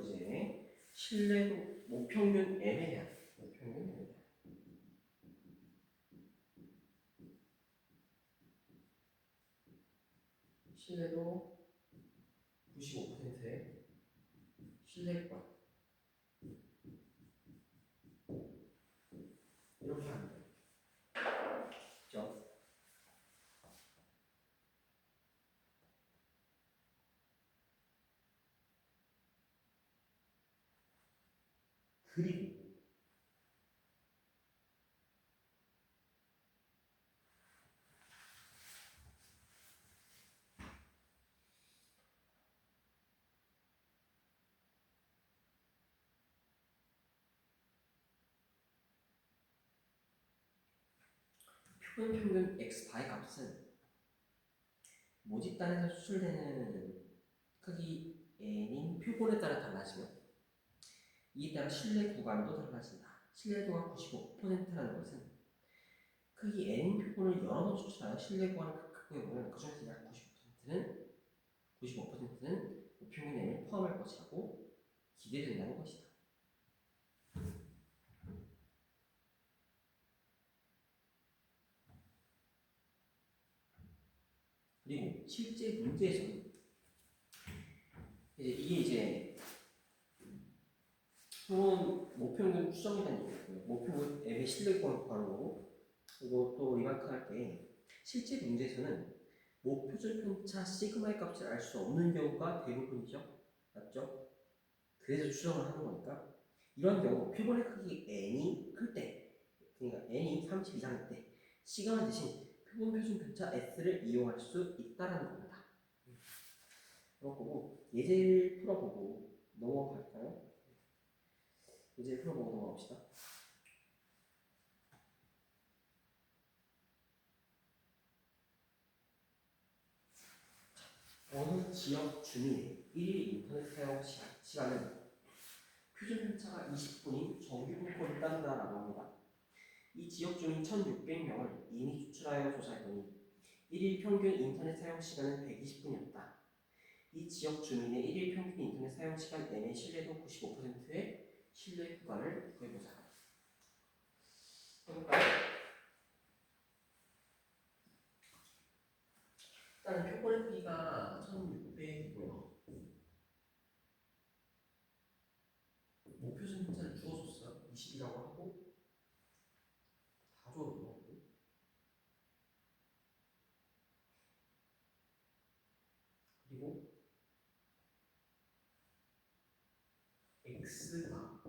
이제 신뢰도 목평균 m에 대한 신뢰도 95%의 신뢰권 이렇게 하면 돼요. 그죠? 그리고 표본평균 x바의 값은 모집단에서 수출되는 크기 n인 표본에 따라 달라지며 이에 따라 신뢰 구간도 달라진다. 신뢰도가 95%라는 것은 크기 N 표본을 여러 번 추출하여 실내 구간을 극복해 보면 그중에서 약 95%는 목표물 N을 포함할 것이라고 기대된다는 것이다. 그리고 실제 문제에서는 이게 이제 목표물 추정에 대한 얘기고요. 목표물 M의 실내 구간을 구하는 거고, 그리고 또 리마크할 게 실제 문제에서는 목표준 편차 시그마의 값을 알 수 없는 경우가 대부분이죠. 맞죠? 그래서 추정을 하는 거니까 이런 경우 표본의 크기 n이 클 때, 그러니까 n이 30 이상일 때 시그마 대신 표본 표준 편차 s를 이용할 수 있다라는 겁니다. 그렇고 예제를 풀어보고 넘어갈까요? 예제를 풀어보고 넘어갑시다. 어느 지역 주민의 1일 인터넷 사용 시간은 표준 편차가 20분인 정규 분포를 따른다라고 합니다. 이 지역 주민 1,600명을 이미 추출하여 조사했더니 1일 평균 인터넷 사용 시간은 120분이었다. 이 지역 주민의 1일 평균 인터넷 사용 시간 N의 신뢰도 95%의 신뢰 구간을 구해보자. 해볼까요? 일단 표본의 크기가 1,600이고요. 목표준 편차를 주어줬어요. 20이라고 하고 다 줘도 그리고 x가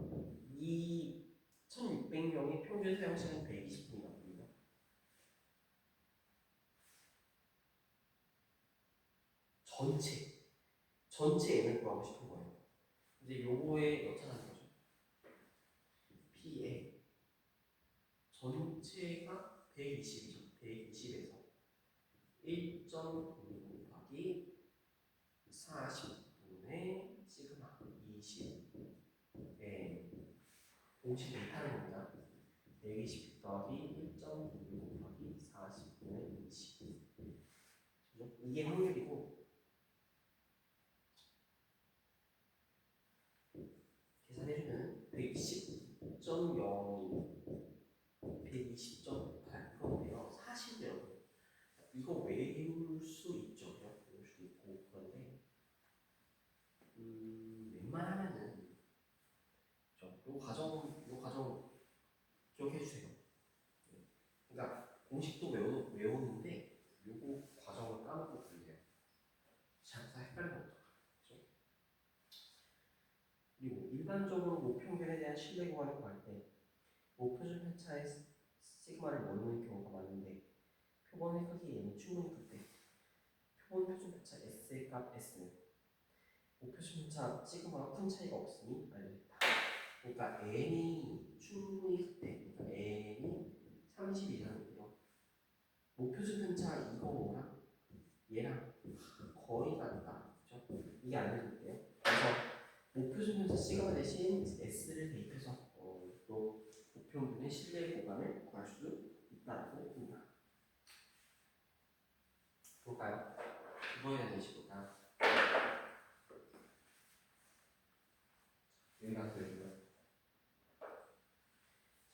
이 1,600명의 평균 사용 시간 120분이거든요. 전체 n을 구하고 싶은 거예요. 이제 요거에 넣자는 거죠. P에 전체가 120이죠. 120에서 1.5 곱하기 40분의 시그마 20에 공식 못하는 겁니다. 120 더하기 1.5 곱하기 40분의 20. 이게 확률이고 계산해주면 110.0이 120.8%인데요. 사실은 이거 외울 수 있죠. 외울 수 있고 그런데 웬만하면은 요 과정 기억해 주세요. 그러니까 공식도 외우는데 요거 과정을 까먹고 그래요. 자꾸 헷갈리는 거죠. 그리고 일반적으로 목평균에 대한 신뢰 구간을 구할 때 목표준 편차의 시그마를 모르는 경우가 많은데 표본의 크기 n이 충분히 클 때 표본 표준 편차 s의 값 s는 목표준 편차 시그마와 큰 차이가 없으니 알려졌다. 그러니까 n이 충분히 클 때, 그러니까 n이 30 이상이고요. 목표준 편차 이거랑 얘랑 거의 같다. 그렇죠? 이게 알려졌대요. 그래서 목표준 편차 시그마 대신 s를 대입해서 또 목표분의 신뢰 구간을 구할 수 있다고 봅니다. 볼까요? 이거에 대한 예시 볼까요? 여기 가서 보여줘요.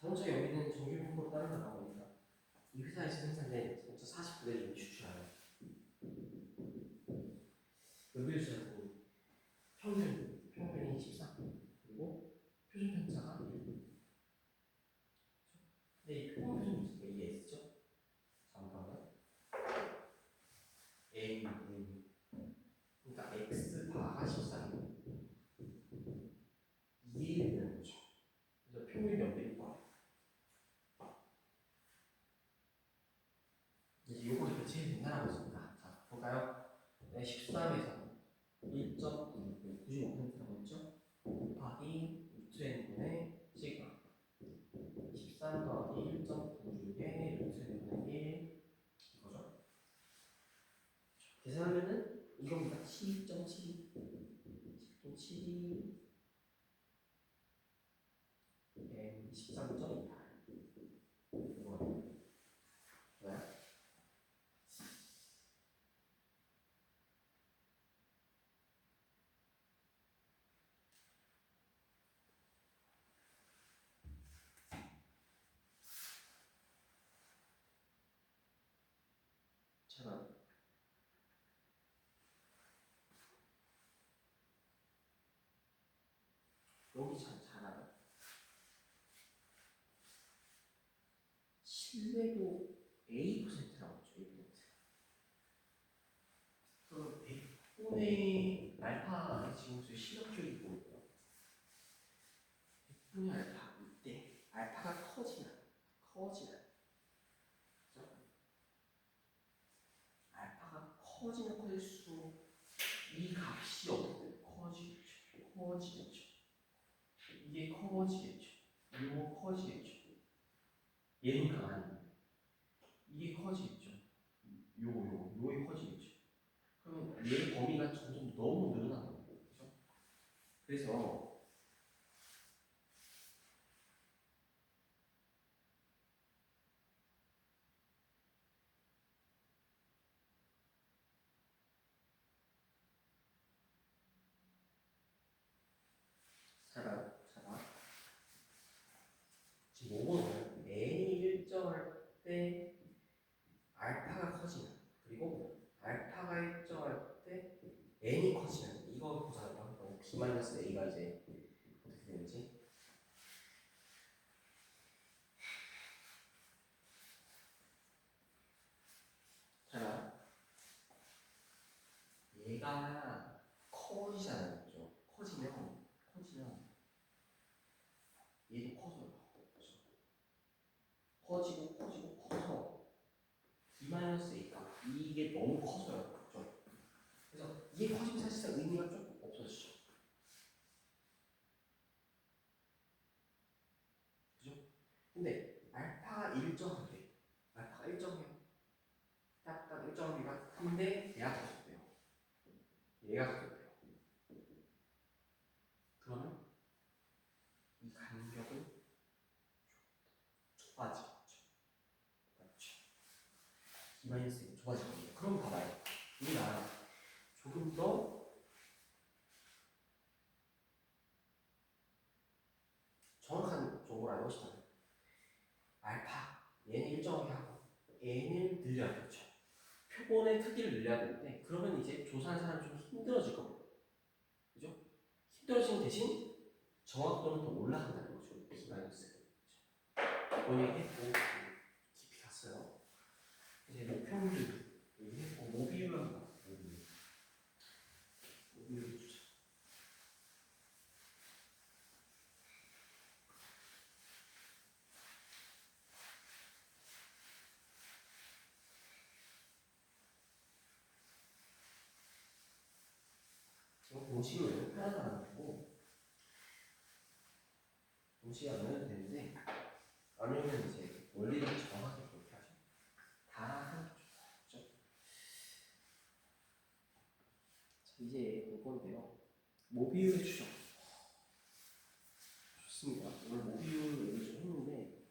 자동차 여기는 정규 분포로 따른다고 합니다. 이 회사에서 생산된 자동차 40분의 1을 추출하여 여기를 주고 평균이 14 그리고 표준 편차가 1. 근데 이 표본 표준 편차가 이게 S죠? 잠깐만. A 그러니까 X 바가 14입니다. 2에 되는 거죠. 그래서 평균 몇 배일 거야? 이제 요거를 대체해 된다는 것입니다. 자, 볼까요? 13에서 1.9, 95%라고 했죠? 곱하기 루트 n분의 시그마 13 더하기 1.96에 루트 n분의 1 이거죠? 계산하면은 이겁니다. 12.72 12.72 13.28 이거예요. 자, 여기 잘 알아. 신뢰도 A%라고 했죠. A%. 그럼 100분의 알파 지금수 시각적인 거고요. 100분의 알파 이때 알파가 커지나 알파가 커질수록 이 값이 어떻게 커지겠죠. 이게 커지겠죠. 요거 커지겠죠. 얘는 강한 이게 커지겠죠. 요게 커지겠죠. 그러면 얘 범위가 점점 너무 늘어나는 거예요. 그죠? 그래서 자라 지금 요거는 n이 일정할 때 알파가 커지면 그리고 알파가 일정할 때 n이 커지면 이거 보잖아요. b-a가 이제 어떻게 되는지. 자, 얘가 커지잖아요. 그죠? 커지면 얘도 커져요. 커지고 커서 b-a가 이게 너무 커져요. 그죠? 그래서 이게 커지면 사실상 의미가 조금 없어지죠. 그죠? 근데 알파가 일정해요. 딱 일정하기가 큰데 얘가 커졌대요. 그러면 이 간격은 좁아지겠죠. 맞죠? b-a가 좁아지거든요. 그럼 봐봐요. 우리가 조금 더 정확한 정보를 알고 싶다면 알파 얘는 일정하게 하고 n을 늘려야겠죠. 표본의 크기를 늘려야 되는데 그러면 이제 조사하는 사람이 좀 힘들어질 겁니다. 그죠? 힘들어지는 대신 정확도는 더 올라간다는 거죠. b-. 원액했고 깊이 갔어요. 이제 목표를 얘기했고 모비율을 한번 모비율 주자. 이거 공식을 하나도 안 하고 공식 안 해도 되는데 아니면 이제 원리를 정확하게 그렇게 하죠. 다 하는 게 좋죠. 자, 이제 볼 건데요. 모비율의 추정. 좋습니다. 오늘 모비율 얘기 좀 했는데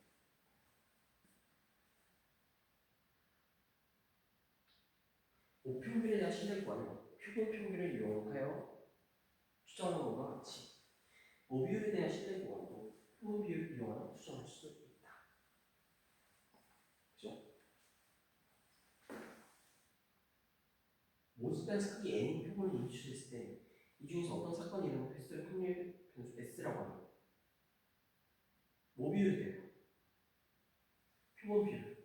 목표율에 대한 신뢰관은 표본 평균을 이용하여 추정하는 것과 같이 모비율에 대한 신뢰관도 표본 비율을 이용하여 추정할 수 있다. 그죠? 모집단 크기 n인 표본이 인출됐을 때 이 중에서 어떤 사건이 일어나는 횟수를 확률 변수 s라고 합니다. 뭐 비율이 돼요? 표본 비율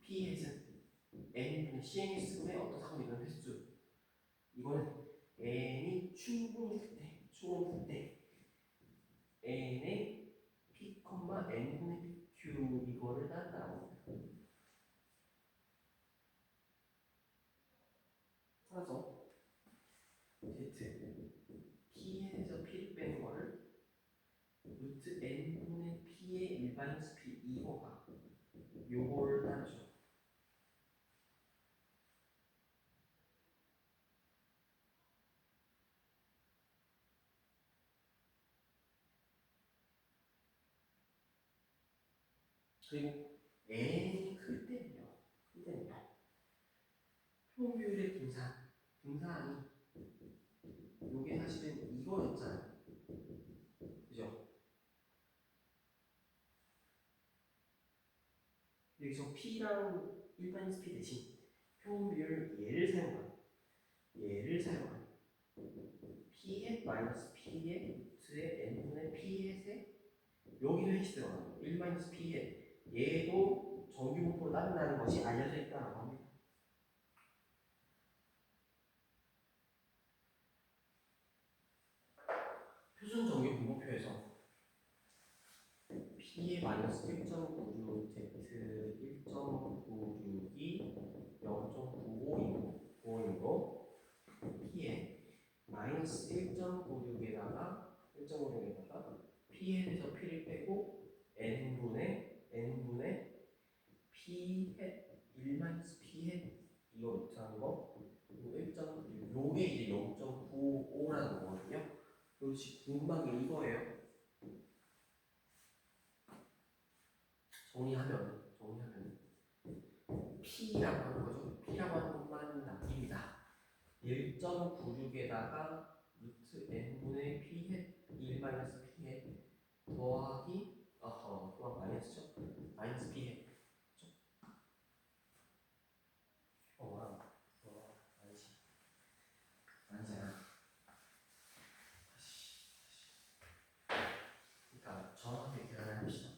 p에서 n분의 cn의 어떤 사건이 일어나는 횟수. 이거는 n이 충분히 클 때 n의 p, n분의 pq 이거를 따라옵니다. 따라서 z p에서 p를 빼는 거를 루트 n분의 p의 일반스 p 이거가 요걸 따르죠. 그리고 n이 클 때는요. 표본 비율의 분산이 요게 사실은 이거였잖아요. 그죠? 여기서 P랑 일반 SP 대신 표본 비율 얘를 사용한 P햇 마이너스 P햇의 n분의 P햇의 여기는 햇이 들어가는 거 1 마이너스 P햇 얘도 정규 분포로 따른다는 것이 알려져 있다고 합니다. 표준 정규 분포표에서 P의 마이너스 1.96 Z 1.96이 0.95이고 P의 마이너스 1.96에다가 P에서 P를 빼고 n분의 P햇 1 마이너스 P햇 이거 루트하는 거 그리고 1.96 요게 이제 0.95라는 거거든요. 그렇지 궁금한 게 이거예요. 정리하면 P라고 하는 거죠. P라고 하는 것만 남깁니다. 1.96에다가 루트 n분의 P햇 1 마이너스 P햇 더하기 또한 마이너스죠. 마이너스 P햇 아니잖아. 그러니까 정확하게 계산을 합시다.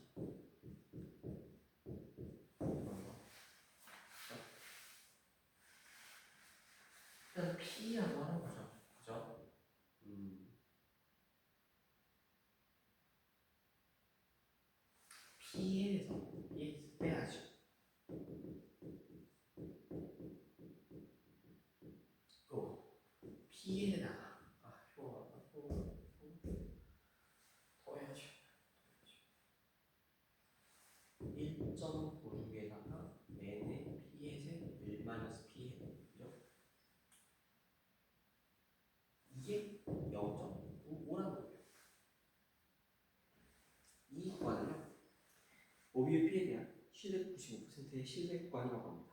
일단 P라고 하는 거죠. 그죠? P에서 빼야죠. 또 P에다가 더 해야죠. 1.96에다가 n의 P햇의 1 마이너스 P햇 그죠? 이게 0.95라는 거예요. 이 구간은요. 모비율 P에 대한 신뢰 95%의 신뢰 구간이라고 합니다.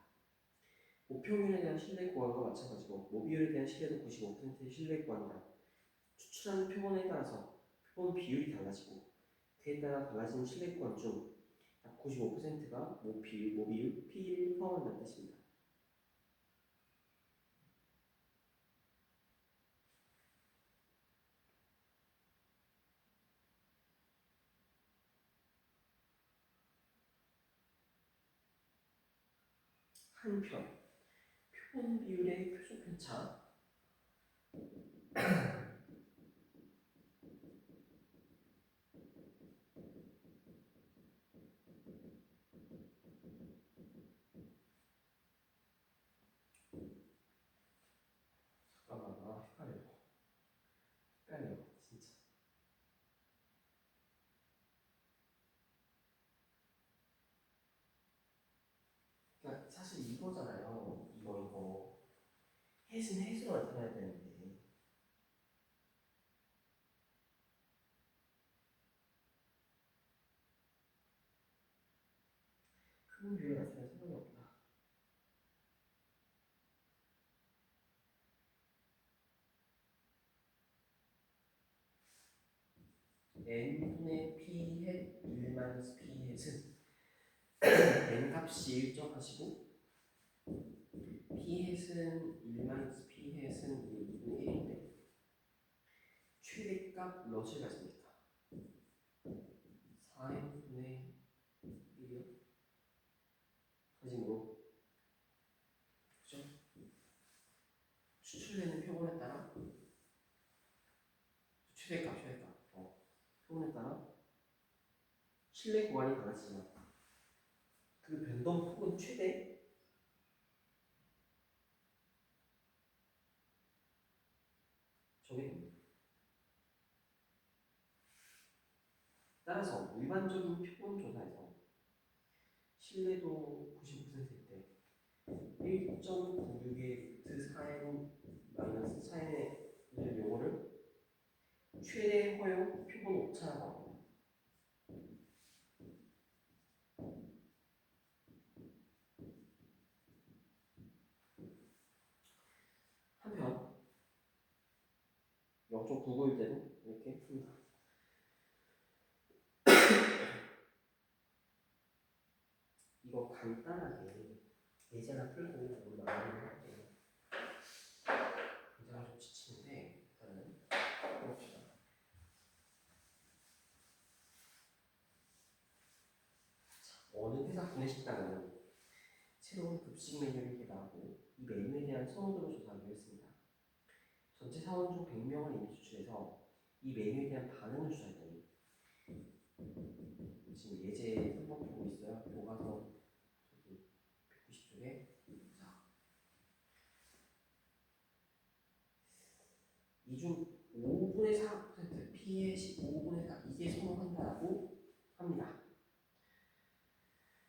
목표균에 대한 신뢰 구간과 마찬가지고 모비율에 대한 신뢰도 95%의 신뢰 구간이다. 추출하는 표본에 따라서 표본 비율이 달라지고 그에 따라 달라지는 신뢰 구간 중 약 95%가 모비율 P를 포함한다는 뜻입니다. 한편 표본 비율의 표준 편차 헷갈려 진짜. 그러니까 사실 이거잖아요. 이거 햇은 햇으로 나타나야 되는데 표본 비율이 나타날 상관이 없다. n분의 P햇 1 마이너스 P햇은 n 값이 일정하시고 P햇은 1 마이너스 P햇은 2분의 1인데 최대값 몇을 가집니까? 4n분의 1이요? 가지므로 그죠? 추출되는 표본에 따라 최대값 표본에 따라 신뢰 구간이 달라지지만 그 변동폭은 최대 저게 됩니다. 따라서 일반적인 표본 조사에서 신뢰도 90%일 때 1.96의 루트 4n 마이너스 4n의 요거를 최대 허용 표본 오차라고 합니다. 한편 0.99일 때는 이렇게 풉니다. 이거 간단하게 예제 하나 풀고 오늘 마무리를 할게요. 굉장히 좀 지치는데 일단은 해봅시다. 어느 회사 구내식당은 새로운 급식 메뉴를 개발하고 이 메뉴에 대한 선호도를 조사하기로 했습니다. 전체 사원 중 100명을 이미 추출해서 이 메뉴에 대한 반응을 조사했더니 지금 예제 3번 보고 있어요. 교과서 저기 190쪽에 자, 이 중 5분의 4% P의 15분의 4 이게 선호한다라고 합니다.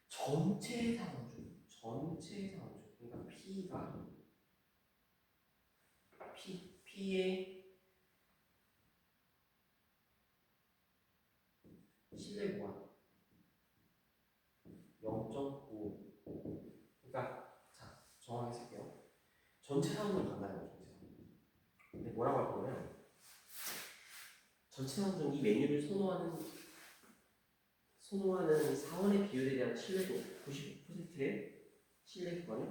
전체 사원 중 그러니까 P의 신뢰 구간 0.9. 그러니까 자 정확하게 쓸게요. 전체 사원을 간다는 거죠. 근데 뭐라고 할 거냐면 전체 사원 중 이 메뉴를 선호하는 사원의 비율에 대한 신뢰도 95%의 신뢰 구간을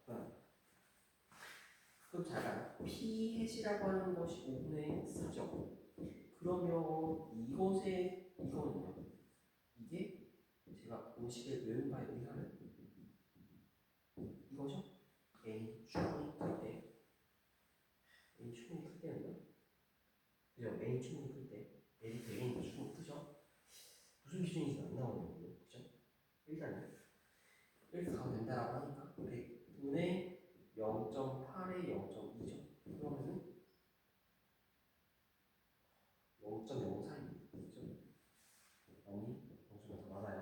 구합니다. 그럼 잘 봐요. P햇이라고 하는 것이 5분의 4죠. 그러면 이거는요. 이게 제가 공식을 외운 바에 의하면 이거죠. n 충분히 클 때, n 충분히 클 때는요. 그죠? n 충분히 클 때, n이 대개는 충분히 크죠. 무슨 기준인지 안 나오는 거예요. 그죠? 일단은 이렇게 가면 된다라고 하니까 100분의 0.8에 0.2죠. 그러면은 0.04입니다. 그죠? 0이 0.04 맞아요.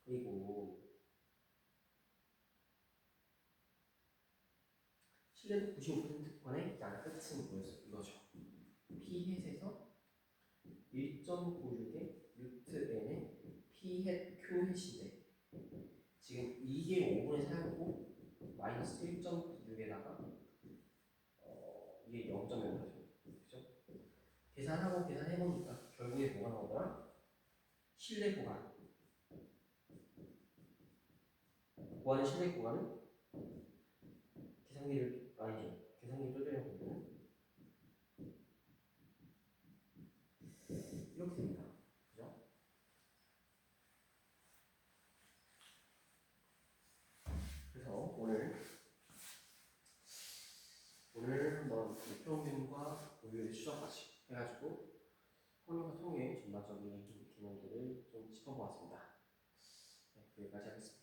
그리고 신뢰도 95%권의 양 끝은 뭐였어요? 이거죠. P햇에서 1.96의 루트 n의 P햇 Q햇인데 지금 이게 5분의 4였고 마이너스 1.96에다가 이게 0.04죠. 그죠? 계산해보니까 결국에 뭐가 나오더라? 신뢰 구간. 구하는 신뢰 구간은 계산기를 아니죠. 계산기 두드려 보면 이렇게 됩니다. 그죠? 그래서 오늘 한번 목표균과 고유의 추적까지 해가지고 확률과 통계의 전반적인 개념들을 좀 짚어보았습니다. 네, 여기까지 하겠습니다.